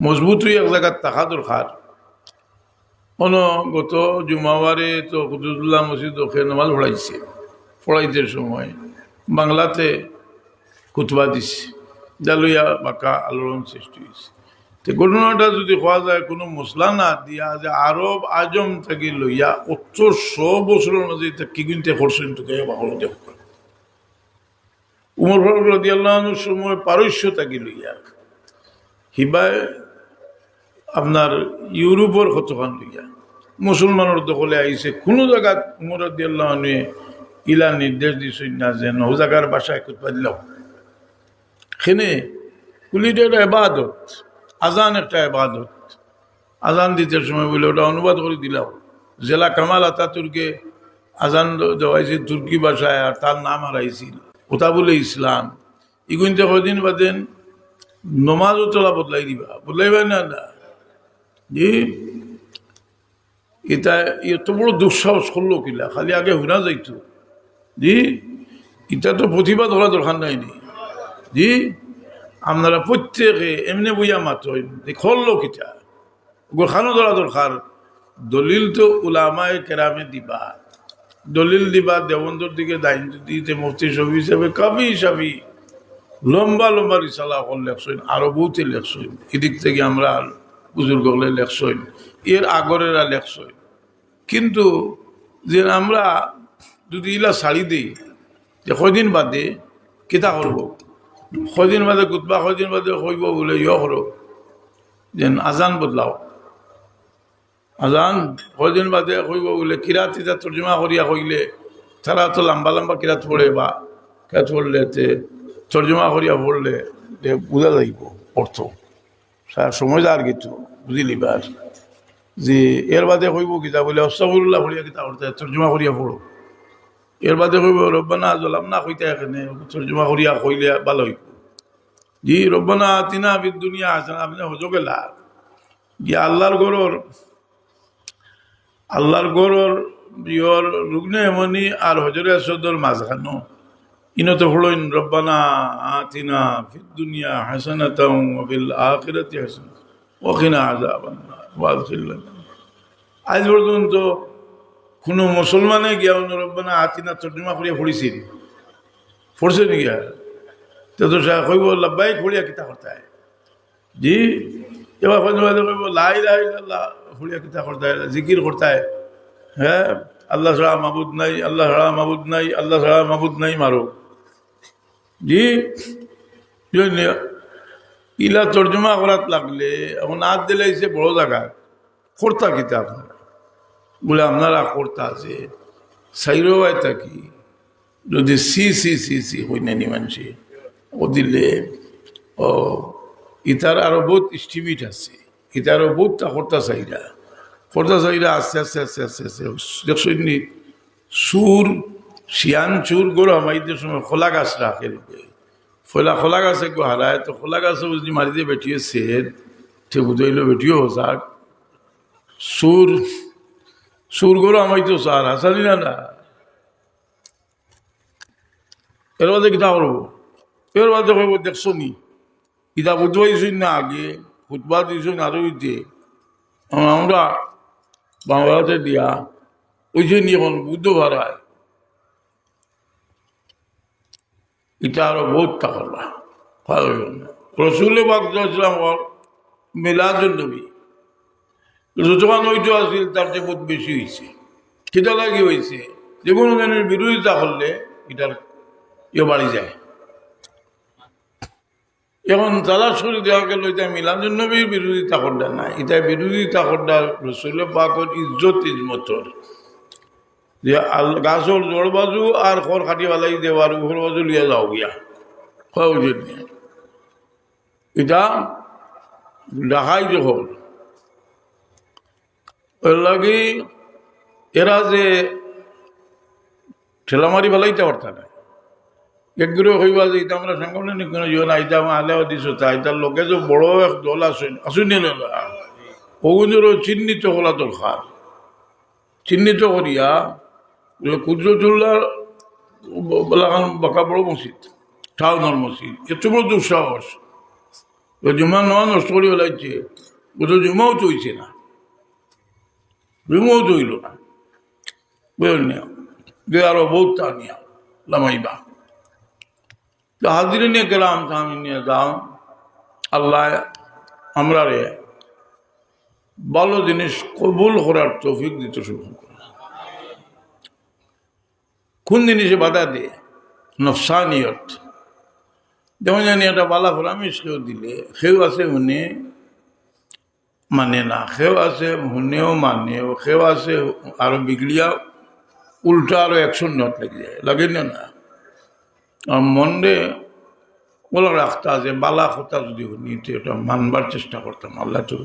মজবুত হয়ে এক জায়গায় থাকা দরকার। গত জুমাবারে তো কুতুবুল্লাহ মসজিদ ওখানে নামাজ পড়াইতে সময় বাংলাতে খুতবা দিছে, জালুইয়া বাঁকা আলোড়ন সৃষ্টি হয়েছে। তো ঘটনাটা যদি কোয়া যায় কোনো মশলা না দিয়া যে আরব আজম থেকে লইয়া 100 বছরের মাঝে কি কিনতে করছেন তোকে বাহল দেখ উমর ফারুক রাদিয়াল্লাহু আনহুর সময় পারস্য থেকে লইয়া হিবায় আপনার ইউরোপের কতখান লইয়া মুসলমানের দখলে আইছে। কোনো জায়গা উমর রাদিয়াল্লাহু আনহু ইলা নির্দেশ দিছেন না যে নৌ জায়গার বাসায় খুতবা দিলাম। সেনে কুলিটা একটা এবাদত, আজান একটা এবাদত। আজান দিতে সময় বলে ওটা অনুবাদ করে দিলাম। জেলা কামাল আতাতুর্কে আজান দেওয়াইছে তুর্কি ভাষায়, আর তার নাম হারাইছিল ওটা বলে ইসলাম। ইগুনতে কদিন বাদেন নমাজও তোলা বদলাইবা না না জি। এটা এত বড় দুঃসাহস করলো কিলা, খালি আগে হুনা যাইতো জি। এটা তো প্রতিভা ধরা দরকার নাইনি জি। আপনারা প্রত্যেকে এমনি বইয়া মাত্র করলো কিটা গোখানো ধরা দরকার। দলিল তো উলামায়ে কেরামে দিবা, দলিল দিবা দেবন্দর দিকে দায়িত্ব দিতে মুফতি শফি হিসাবে কাবি হিসাবে লম্বা লম্বা রিসালা লেখছেন, আরো বহুতে লেখছেন। এদিক থেকে আমরা বুজুর্গ হলে লেখছেন, এর আগরেরা লেখছেন। কিন্তু যে আমরা যদি ইলা ছাড়ি দিই যে কয়দিন বাদে কিতা করব, কয়দিন বাদে কুতবা, কয়দিন বাদে কইব বলে করো যেন আজান বদলাও, আজান কয়দিন বাদে কইব বলে কিরাত ইটা তর্জমা করিয়া কইলে তারা তো লম্বা লম্বা কিরাত পড়ে বা কিরাত পড়লে তর্জমা করিয়া পড়লে বোঝা যাইব অর্থ সারা সময় যার কিছু বুঝিলিবার যে এর বাদে কইব কিতা বলে আস্তাগফিরুল্লাহ পড়িয়া কিতা করতে তর্জমা করিয়া পড়ো। এর বাদে কইব রব্বানা জলাম না কইতে এখানে তর্জমা করিয়া কইলে ভালো হইব জি। রব্বানা আতিনা ফিদ দুনিয়া হাসানা, আপনি হজো গেলা গিয়া আল্লাহর গরর বিয়র রুগ্নে এমনি আর হজরে আসদর মাঝখানো ইনতে হলইন রব্বানা আতিনা ফিদ দুনিয়া হাসানাতাও ওয়া ফিল আখিরাতি হাসানাতাও ওয়া কিনা আযাবান্নার ওয়া আদখিলনা। আজ পর্যন্ত কোনো মুসলমানে গিয়া রব্বানা আতিনা তর্জমা করিয়া পড়িছিল, পড়ছে নি গিয়া তো কইব লাব্বাইক পড়িয়া কিতা করতায় জি। এবার কইব লা ইলাহা ইল্লাল্লাহ পড়িয়া কিতা করতায়, জিকির করতায়। হ্যাঁ, আল্লাহ ছাড়া মাবুদ নাই, আল্লাহ ছাড়া মাবুদ নাই, আল্লাহ ছাড়া মাবুদ নাই মারো জি। ইলা তর্জমা করাত লাগলে এখন হাত দিলাইছে বড় জায়গা কর্তা কিতা আপনারা বলে আপনারা কর্তা আছে সাইরোয় থাকি যদি সি সি সি সি হইনানি মানছি ও দিলে ও ইতার আরো বহুত স্টিমিট আছে, ইতারও বহুতটা কর্তা চাইরা আস্তে আস্তে আস্তে আস্তে আস্তে দেখছি সুর শিয়ান চুর গরু আমাদের সময় খোলা গাছ রাখে লোকে খোলা গাছে গো হারায় তো খোলা গাছে যদি মারি দিয়ে বেটিয়ে সেদ ঠিক বুঝাইল বেটিও হোসাক সুর গরু আমাই তো সার হাসানি না। এর বাদে কিতা করবো, এর বাদে কইব দেখছো নি কিতা বুঝবাইছই না আগে ফুটবা দিয়েছ আরো দিতে আমরা বাংলাতে দিয়া ওই যে নিয়ে এখন বুদ্ধ ভাড়ায় এটা আরো বহুত টাকা রসুল বাকলাম মিলাদুন নবী যখন ওইটা আসছিল তার চেয়ে বহুত বেশি হয়েছে। সেটা লাগে হয়েছে যে কোনো ধরনের বিরোধিতা করলে এটার বাড়ি যায়। এখন তালা শরীর দেওয়া গেল এটা মিলাদুন নবীর বিরোধিতা করডা না, এটা বিরোধিতা করডা রসুল পাকর ইজ্জত ইজমতর যে গাছর জোড় বাজু আর খড় খাটিওয়ালাই দেওয়ার উপর বাজু লিয়ে যাও গিয়া এটা দেখাই যখন ওর লাগে এরা যে ঠেলামারি ফেলাইতে পারত না একগুলো হইবা যে এটা আমরা সাংগঠনিক কোনো ইয়ে না এটা আমার আলেও দিছো তা এটার লোকে যে বড় এক দল আসুন ওগুলোরও চিহ্নিত করা দরকার। চিহ্নিত করিয়া কুদরতুল্লাহ বাঁকা বড় মসজিদ টাউনের মসজিদ এত বড় দুঃসাহস তো জুমা নেওয়া নষ্ট করে ফেলাইছে ও তো জুমাও চইছে না, জুমাও চইল না, বুঝলেন যে আরো বহুত তা নিয়া লামাইবা। তো হাজিরে নিয়ে গেলাম, আমি নিয়ে যাও, আল্লাহ আমরা রে ভালো জিনিস কবুল করার তৌফিক দিতে শুরু করে। কোন জিনিসে বাধা দিয়ে? নফসানিয়ত। যেমন জানি একটা বালা ফলামিস কেউ দিলে, সেও আছে হুনে মানে না, সেও আছে হুনেও মানে, সেও আছে আরো বিগড়িয়া উল্টা আরো 100 নট লেগে যায়, লাগে না? আর মনে বলা রাখতে আছে বালা কথা যদি হুনি, এটা মানবার চেষ্টা করতাম, আল্লাহ তো